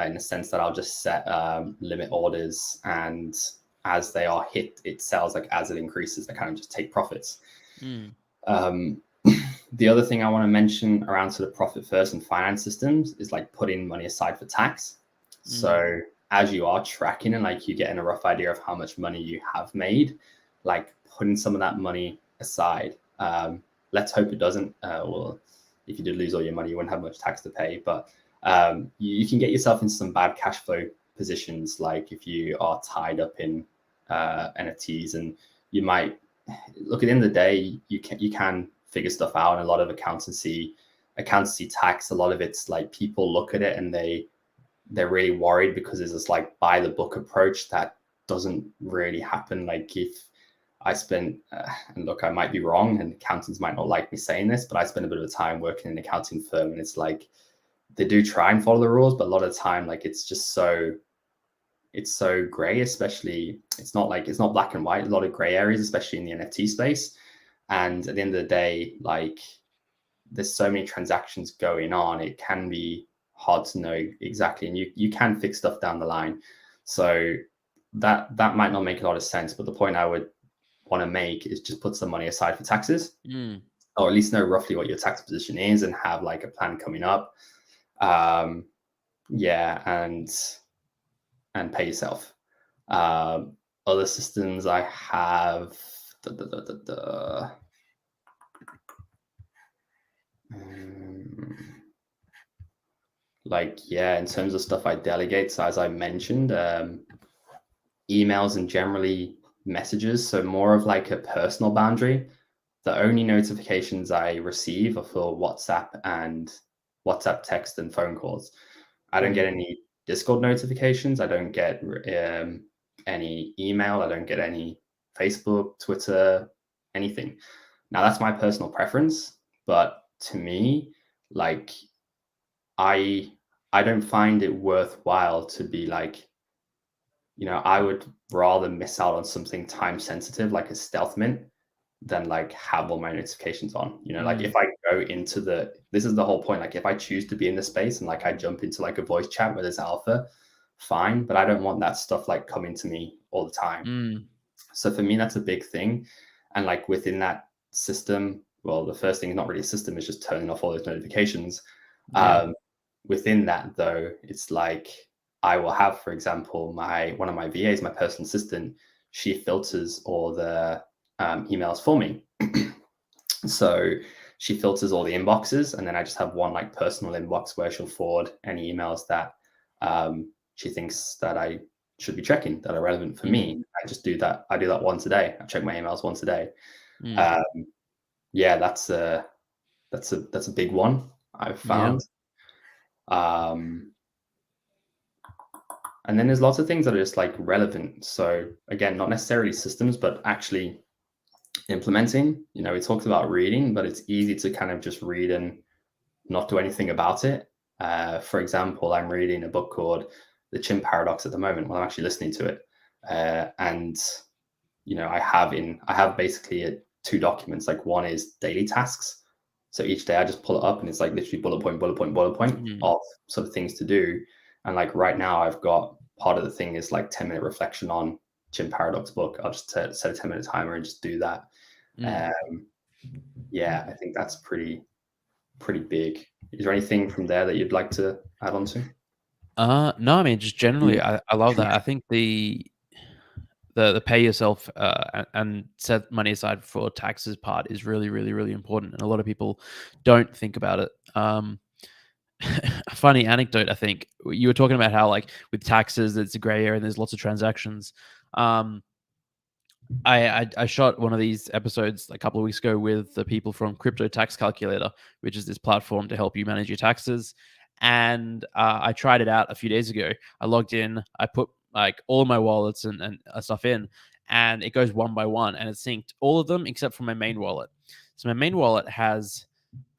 in the sense that I'll just set limit orders, and as they are hit, it sells. Like as it increases, I kind of just take profits. The other thing I want to mention around sort of profit first and finance systems is like putting money aside for tax. So as you are tracking and like you're getting a rough idea of how much money you have made, like putting some of that money aside. Let's hope it doesn't. Well, if you did lose all your money, you wouldn't have much tax to pay. But you can get yourself into some bad cash flow positions, like if you are tied up in NFTs, and you might look at the end of the day, you can figure stuff out. And a lot of accountancy tax, a lot of it's like people look at it and they're really worried because there's this like by the book approach that doesn't really happen. Like if I spent, and look, I might be wrong and accountants might not like me saying this, but I spent a bit of time working in an accounting firm, and it's like, they do try and follow the rules, but a lot of the time, like it's so gray, especially it's not black and white, a lot of gray areas, especially in the NFT space. And at the end of the day, like there's so many transactions going on, it can be hard to know exactly, and you can fix stuff down the line. So that might not make a lot of sense, but the point I would want to make is just put some money aside for taxes, or at least know roughly what your tax position is and have like a plan coming up. And pay yourself. Other systems I have, in terms of stuff I delegate. So as I mentioned, emails and generally messages. So more of like a personal boundary. The only notifications I receive are for WhatsApp text and phone calls. I don't get any Discord notifications. I don't get any email. I don't get any Facebook, Twitter, anything. Now that's my personal preference, but to me, like I don't find it worthwhile to be like, I would rather miss out on something time sensitive like a stealth mint than like have all my notifications on. Like if I go into this is the whole point. Like if I choose to be in the space and like I jump into like a voice chat where there's alpha, fine, but I don't want that stuff like coming to me all the time. So for me, that's a big thing. And like within that system, well, the first thing is not really a system, it's just turning off all those notifications. Within that though, it's like I will have, for example, one of my VAs, my personal assistant, she filters all the emails for me. So she filters all the inboxes, and then I just have one like personal inbox where she'll forward any emails that she thinks that I should be checking that are relevant for me. I just do that. I do that once a day. I check my emails once a day. That's a big one I've found. And then there's lots of things that are just like relevant. So again, not necessarily systems, but actually implementing. We talked about reading, but it's easy to kind of just read and not do anything about it. For example, I'm reading a book called The Chimp Paradox at the moment. Well, I'm actually listening to it. And I have basically two documents. Like one is daily tasks. So each day I just pull it up and it's like literally bullet point of sort of things to do. And like right now I've got part of the thing is like 10-minute reflection on Chimp Paradox book. I'll just set a 10-minute timer and just do that. Yeah, I think that's pretty big. Is there anything from there that you'd like to add on to? No, I mean, just generally, I love that. I think the pay yourself and set money aside for taxes part is really, really, really important, and a lot of people don't think about it. A funny anecdote, I think you were talking about how, like, with taxes, it's a gray area and there's lots of transactions. Um, I shot one of these episodes a couple of weeks ago with the people from Crypto Tax Calculator, which is this platform to help you manage your taxes. And I tried it out a few days ago. I logged in, I put like all of my wallets and stuff in, and it goes one by one, and it synced all of them except for my main wallet. So my main wallet has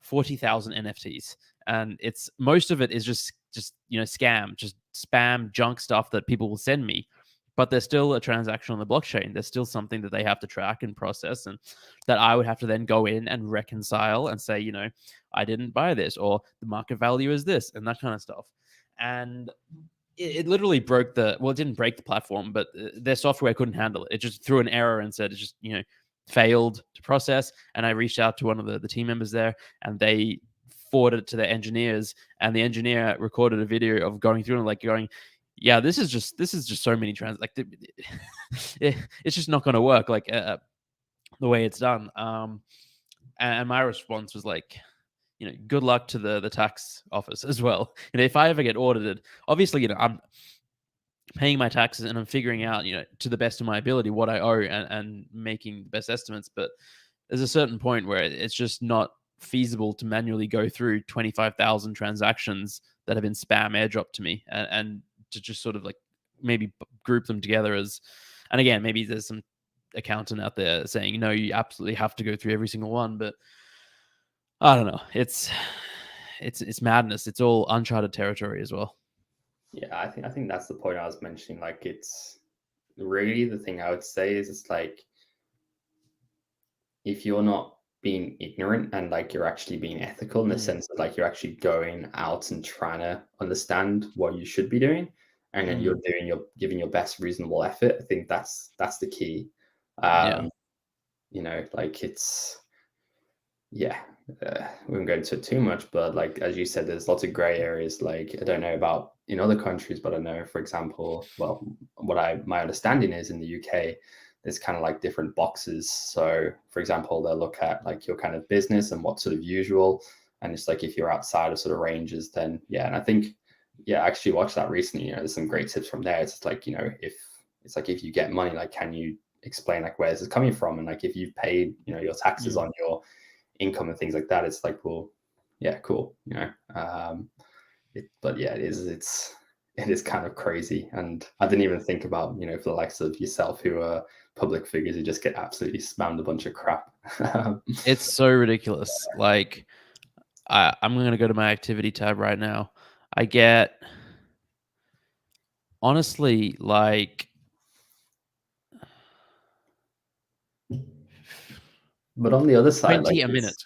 40,000 NFTs, and it's most of it is just scam, just spam junk stuff that people will send me, but there's still a transaction on the blockchain. There's still something that they have to track and process, and that I would have to then go in and reconcile and say, I didn't buy this, or the market value is this, and that kind of stuff. And it literally broke it didn't break the platform, but their software couldn't handle it. It just threw an error and said it just, failed to process. And I reached out to one of the team members there, and they forwarded it to their engineers, and the engineer recorded a video of going through and like going, yeah, this is just so many it's just not going to work like the way it's done. And my response was like, good luck to the tax office as well. If I ever get audited, obviously, I'm paying my taxes and I'm figuring out, to the best of my ability what I owe, and making the best estimates. But there's a certain point where it's just not feasible to manually go through 25,000 transactions that have been spam airdropped to me, and to just sort of like maybe group them together as, and again, maybe there's some accountant out there saying, no, you absolutely have to go through every single one. But I don't know. It's madness. It's all uncharted territory as well. Yeah, I think that's the point I was mentioning. Like, it's really the thing I would say is, it's like, if you're not being ignorant and like you're actually being ethical in the sense that like you're actually going out and trying to understand what you should be doing, and then you're giving your best reasonable effort, I think that's the key. Yeah. Like, it's, yeah, we won't go into it too much, but like, as you said, there's lots of gray areas. Like, I don't know about in other countries, but I know, for example, well, my understanding is in the UK, there's kind of like different boxes. So, for example, they'll look at like your kind of business and what's sort of usual. And it's like, if you're outside of sort of ranges, then yeah. And I think, yeah, I actually watched that recently. There's some great tips from there. It's like, if you get money, like, can you explain like where this is coming from? And like, if you've paid, your taxes on your income and things like that, it's like, well, yeah, cool. But yeah, it is kind of crazy. And I didn't even think about, for the likes of yourself, who are public figures, who just get absolutely spammed a bunch of crap. It's so ridiculous. Like, I'm going to go to my activity tab right now. I get, honestly, like, But on the other side, 20 like, a minute.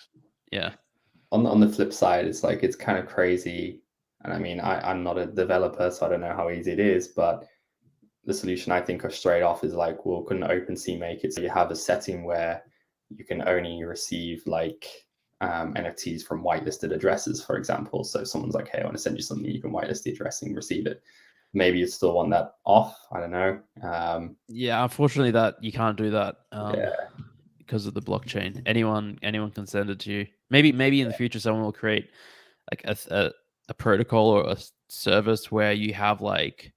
Yeah. On the flip side, it's like, it's kind of crazy. And I mean, I'm not a developer, so I don't know how easy it is, but the solution I think of straight off is like, well, couldn't OpenSea make it so you have a setting where you can only receive like NFTs from whitelisted addresses, for example. So if someone's like, hey, I want to send you something, you can whitelist the address and receive it. Maybe you still want that off. I don't know. Yeah, unfortunately, that you can't do that. Yeah. Because of the blockchain. Anyone can send it to you. Maybe in the future someone will create like a protocol or a service where you have like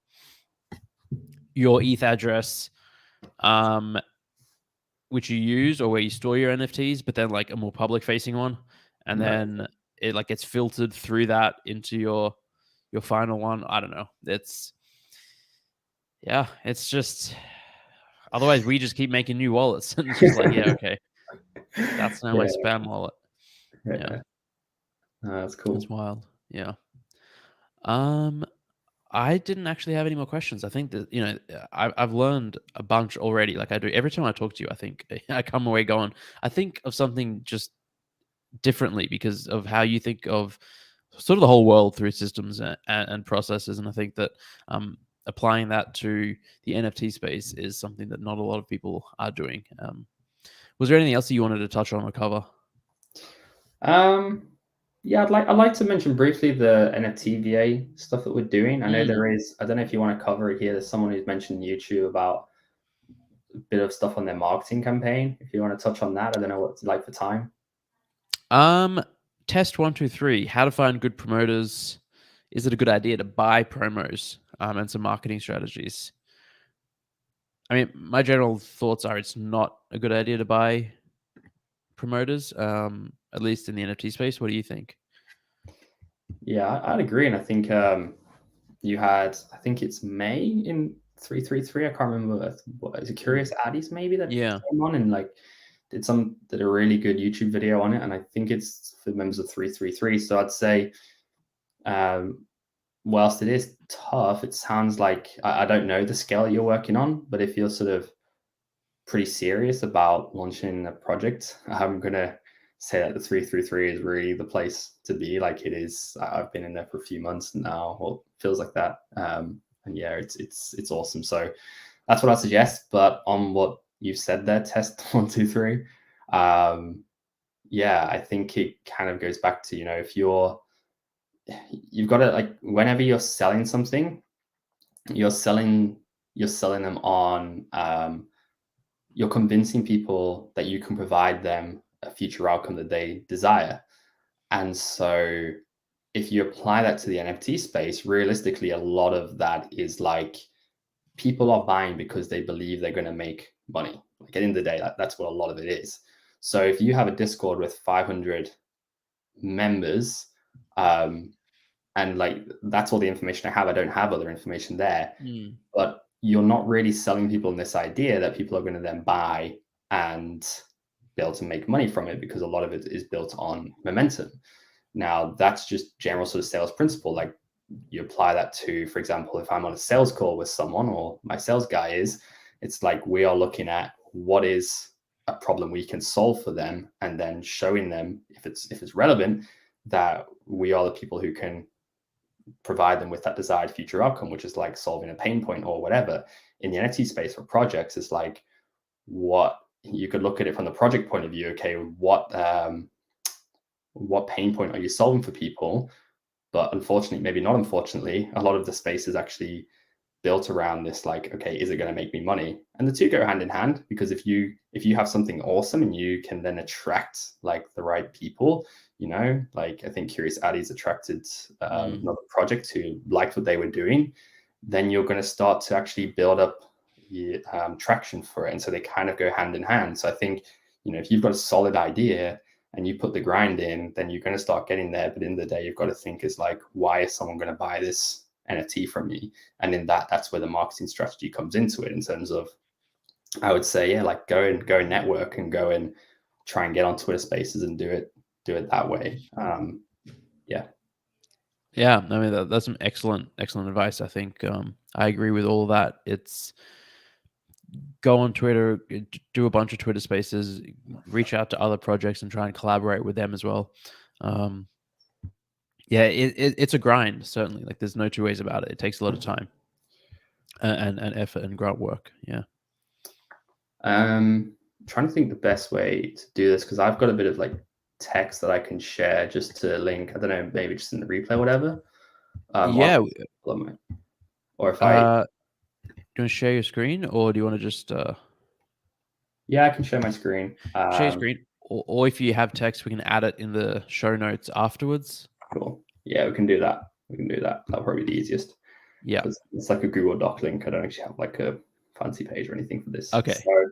your ETH address, which you use, or where you store your NFTs, but then like a more public facing one, and then it like gets filtered through that into your final one. I don't know. It's just, otherwise we just keep making new wallets and it's just like, yeah, okay, that's now my spam wallet. Yeah. That's cool. That's wild. Yeah. I didn't actually have any more questions. I think that, I've learned a bunch already. Like I do every time I talk to you, I think I come away going, I think of something just differently because of how you think of sort of the whole world through systems and processes. And I think that applying that to the NFT space is something that not a lot of people are doing, Was there anything else that you wanted to touch on or cover? Yeah, I'd like to mention briefly the NFT VA stuff that we're doing. I know there is, I don't know if you want to cover it here. There's someone who's mentioned YouTube about a bit of stuff on their marketing campaign. If you want to touch on that, I don't know what it's like for time. Test 1, 2, 3. How to find good promoters. Is it a good idea to buy promos? And some marketing strategies. I mean, my general thoughts are it's not a good idea to buy promoters, at least in the NFT space. What do you think? Yeah, I'd agree. And I think you had, I think it's May in 333. I can't remember. What is it? Curious Addies maybe that came on and like did a really good YouTube video on it. And I think it's for members of 333. So I'd say, whilst it is tough, it sounds like I don't know the scale you're working on, but if you're sort of pretty serious about launching a project, I'm gonna say that the 333 is really the place to be. Like it is. I've been in there for a few months now, or feels like that. And yeah, it's awesome. So that's what I suggest. But on what you've said there, test 1, 2, 3. Yeah, I think it kind of goes back to, you know, if you've got to, like, whenever you're selling something, you're selling them on, you're convincing people that you can provide them a future outcome that they desire. And so if you apply that to the NFT space, realistically, a lot of that is like people are buying because they believe they're going to make money. Like at the end of the day, that's what a lot of it is. So if you have a Discord with 500 members, and like that's all the information I have. I don't have other information there, but you're not really selling people this idea that people are going to then buy and be able to make money from it, because a lot of it is built on momentum. Now that's just general sort of sales principle. Like you apply that to, for example, if I'm on a sales call with someone, or my sales guy is, it's like we are looking at what is a problem we can solve for them, and then showing them, if it's relevant, that we are the people who can provide them with that desired future outcome, which is like solving a pain point or whatever. In the NFT space for projects, it's like, what you could look at it from the project point of view. Okay, what pain point are you solving for people? But unfortunately, maybe not unfortunately, a lot of the space is actually built around this, like, okay, is it going to make me money? And the two go hand in hand, because if you have something awesome and you can then attract like the right people, you know, like I think Curious Addies attracted another project who liked what they were doing, then you're going to start to actually build up traction for it. And so they kind of go hand in hand. So I think, you know, if you've got a solid idea and you put the grind in, then you're going to start getting there. But in the day, you've got to think is like, why is someone going to buy this NFT from me? And in that's where the marketing strategy comes into it, in terms of, I would say, yeah, like go and network and go and try and get on Twitter Spaces and do it that way. Yeah, I mean that's some excellent advice. I think I agree with all of that. It's go on Twitter, do a bunch of Twitter Spaces, reach out to other projects and try and collaborate with them as well. Yeah, it's a grind, certainly. Like there's no two ways about it. It takes a lot of time and effort and grunt work. Yeah. Trying to think the best way to do this, because I've got a bit of like text that I can share just to link. I don't know, maybe just in the replay or whatever. Yeah. Or if I... do you want to share your screen, or do you want to just Yeah, I can share my screen. Share your screen, or if you have text, we can add it in the show notes afterwards. Cool. Yeah, we can do that. That'll probably be the easiest. Yeah. It's like a Google Doc link. I don't actually have like a fancy page or anything for this. Okay. So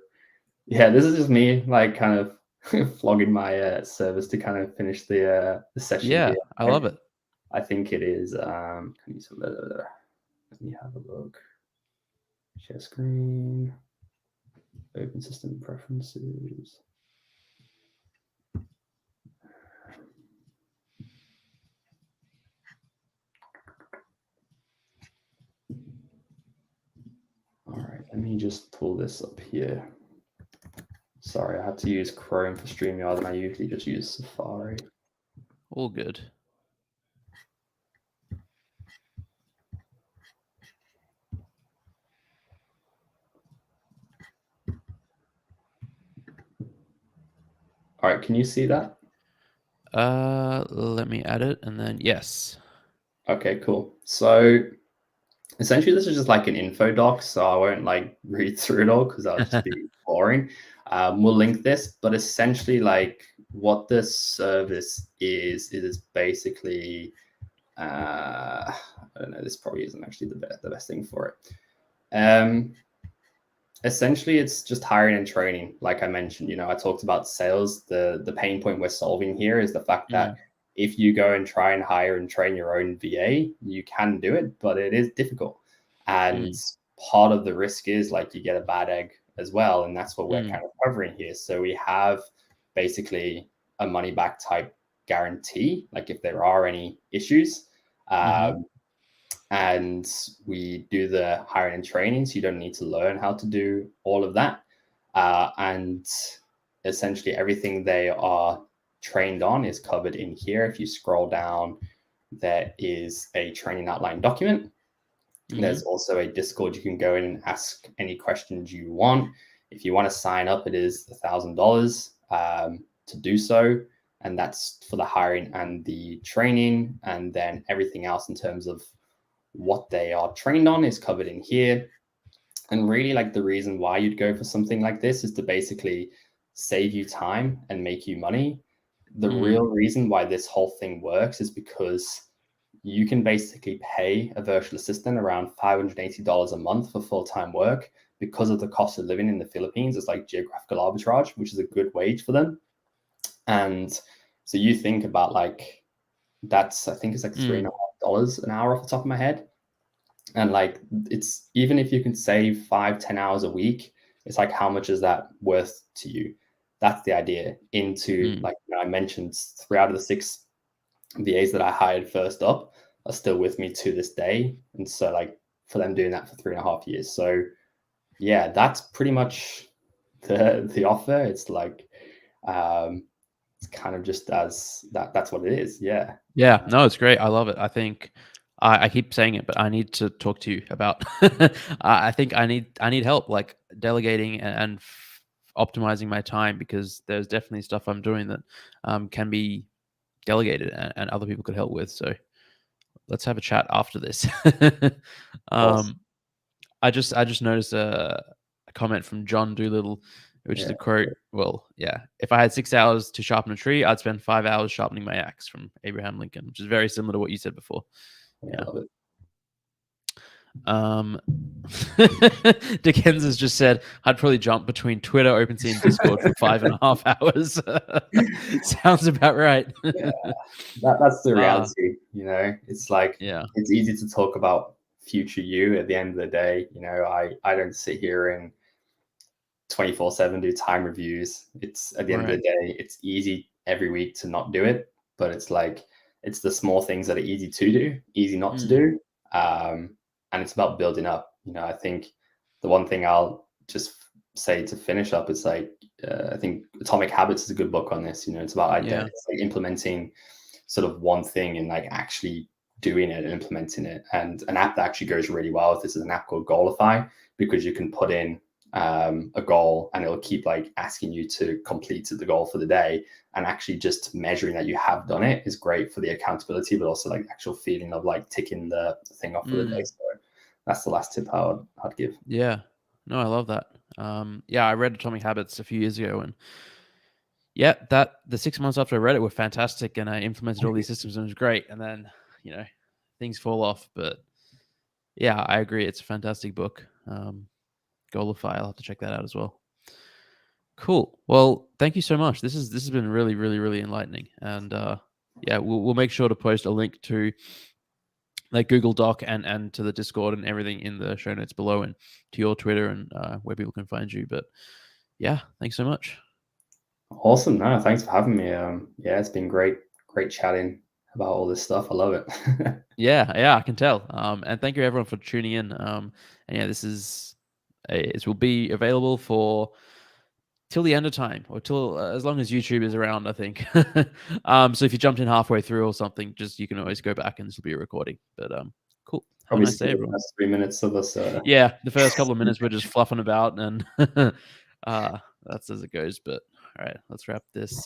yeah, this is just me like kind of flogging my service to kind of finish the session. Yeah, here. I love it. I think it is. Let me have a look. Share screen. Open system preferences. All right, let me just pull this up here. Sorry, I had to use Chrome for StreamYard, and I usually just use Safari. All good. All right, can you see that? Let me add it, and then yes. Okay, cool. So essentially, this is just like an info doc, so I won't like read through it all because that'll just be boring. We'll link this, but essentially, like what this service is basically, I don't know, this probably isn't actually the best thing for it. Essentially, it's just hiring and training. Like I mentioned, I talked about sales. The pain point we're solving here is the fact that if you go and try and hire and train your own VA, you can do it, but it is difficult. And part of the risk is like you get a bad egg as well. And that's what we're kind of covering here. So we have basically a money back type guarantee, like if there are any issues. And we do the hiring and training, so you don't need to learn how to do all of that. And essentially everything they are trained on is covered in here. If you scroll down, there is a training outline document. There's also a Discord. You can go in and ask any questions you want. If you want to sign up, it is $1,000 to do so. And that's for the hiring and the training. And then everything else in terms of what they are trained on is covered in here. And really, like, the reason why you'd go for something like this is to basically save you time and make you money. The real reason why this whole thing works is because you can basically pay a virtual assistant around $580 a month for full-time work because of the cost of living in the Philippines. It's like geographical arbitrage, which is a good wage for them. And so you think about like, I think it's like $3.50 an hour off the top of my head. And like, it's, even if you can save 5-10 hours a week, it's like, how much is that worth to you? That's the idea. Like, I mentioned, 3 out of the 6 VAs that I hired first up are still with me to this day. And so like, for them doing that for 3.5 years. So yeah, that's pretty much the offer. It's like, it's kind of just as that's what it is. Yeah. No, it's great. I love it. I think I keep saying it, but I need to talk to you about I think I need help, like delegating and optimizing my time, because there's definitely stuff I'm doing that can be delegated and other people could help with. So let's have a chat after this. I just noticed a comment from John Doolittle, which is a quote. Well, yeah, if I had 6 hours to sharpen a tree, I'd spend 5 hours sharpening my axe, from Abraham Lincoln, which is very similar to what you said before. Yeah. I love it. Dickens has just said, I'd probably jump between Twitter, OpenSea, and Discord for 5.5 hours. Sounds about right. That's the reality. It's like, it's easy to talk about future you. At the end of the day, I don't sit here and 24/7 do time reviews. It's at the end of the day, it's easy every week to not do it, but it's like, it's the small things that are easy to do, easy not to do. And it's about building up. I think the one thing I'll just say to finish up is like, I think Atomic Habits is a good book on this. It's about it's like implementing sort of one thing and like actually doing it and implementing it. And an app that actually goes really well with this is an app called Goalify, because you can put in a goal and it'll keep like asking you to complete the goal for the day, and actually just measuring that you have done it is great for the accountability, but also like the actual feeling of like ticking the thing off for the day. So that's the last tip I'd give. Yeah, no, I love that. I read Atomic Habits a few years ago, and the 6 months after I read it were fantastic, and I implemented all these systems and it was great. And then things fall off, but yeah, I agree, it's a fantastic book. Goalify, I'll have to check that out as well. Cool. Well, thank you so much. This has been really, really, really enlightening. And we'll make sure to post a link to like Google Doc and to the Discord and everything in the show notes below, and to your Twitter and where people can find you. But yeah, thanks so much. Awesome. No, thanks for having me. It's been great chatting about all this stuff. I love it. Yeah, I can tell. And thank you everyone for tuning in. And yeah, this will be available for till the end of time, or till as long as YouTube is around, I think. So if you jumped in halfway through or something, you can always go back and this will be a recording. But cool. Have a nice day, everyone. 3 minutes of us. Yeah, the first couple of minutes we're just fluffing about, and that's as it goes. But all right, let's wrap this